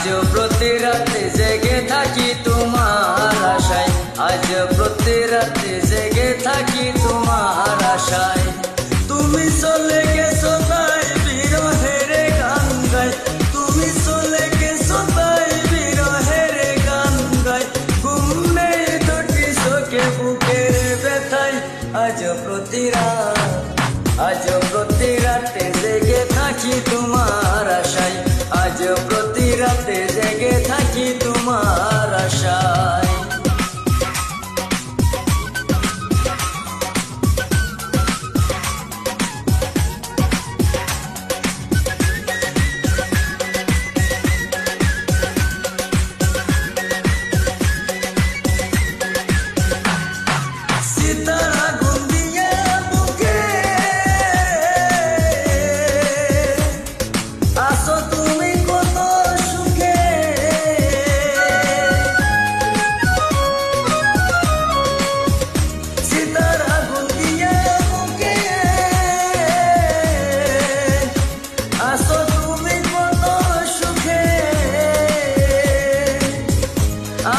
আজ প্রতি রাতে জেগে থাকি তোমার আশায়, আজ প্রতি রাতে জেগে থাকি তোমার আশায়। তুমি চলে গেছো তাই বিরহের গান গাই, তুমি চলে গেছো তাই বিরহের গান গাই। ঘুম নেই দুটি চোখে বুকের ব্যথায়, আজ প্রতি রাত, আজ প্রতি রাতে জেগে থাকি তোমার আশায়, আজ প্রতি রাতে জেগে থাকি তোমার আশায়।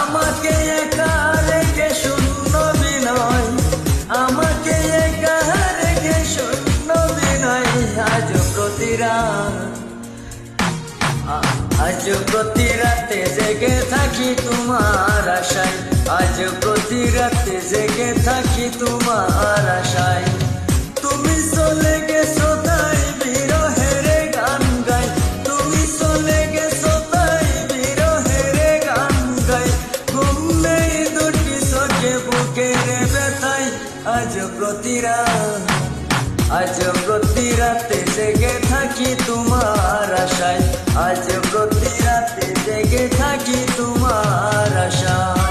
আমাকে একা রেখে শূন্য বিনয়, আমাকে একা রেখে শূন্য বিনয়। আজ প্রতি রাত, আজ প্রতি রাতে জেগে থাকি তোমার আশায়, আজ প্রতি রাতে জেগে থাকি তোমার আশায়। তুমি চলে গেছো তাই বিরহের গান গাই, তুমি চলে গেছো তাই বিরহের গান গাই। ঘুম নেই দুটি চোখে বুকের ব্যথায়, আজ প্রতি রাত, আজ প্রতি রাতে জেগে থাকি তোমার আশায়, আজ প্রতি রাতে জেগে থাকি তোমার আশায়।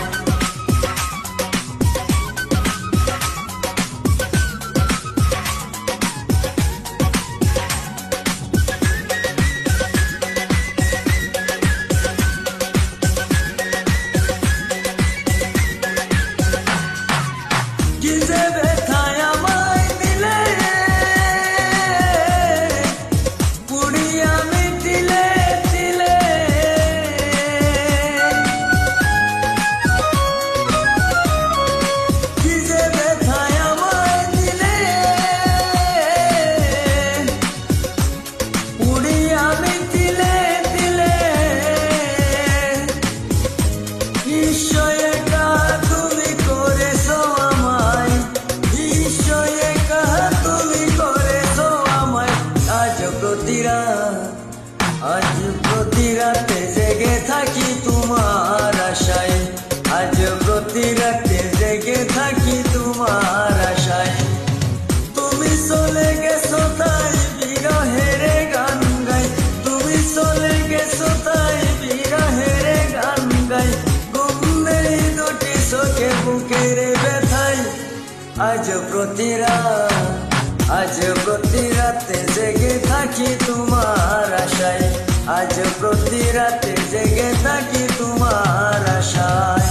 কি যে ব্যথায় আমায় দিলে, পুড়িয়ে আমি দিলে দিলে। কি যে ব্যথায় আমায় দিলে, পুড়িয়ে আমি দিলে দিলে। নিশ্চয় তুমি করেছো আমায়, নিশ্চয় তুমি করেছো আমায়। আজ প্রতি রাত, আজ প্রতি রাতে জেগে থাকি তোমার আশায়, আজ প্রতি রাতে জেগে থাকি তোমার আশায়। তুমি চলে গেছো তাই বিরহের গান গাই, তুমি চলে গেছো তাই বিরহের গান গাই। ঘুম নেই দুটি চোখে বুকের ব্যথায়, আজ প্রতি রাত, আজ প্রতি রাতে জেগে থাকি তোমার আশায়, আজ প্রতি রাতে জেগে থাকি তোমার আশায়।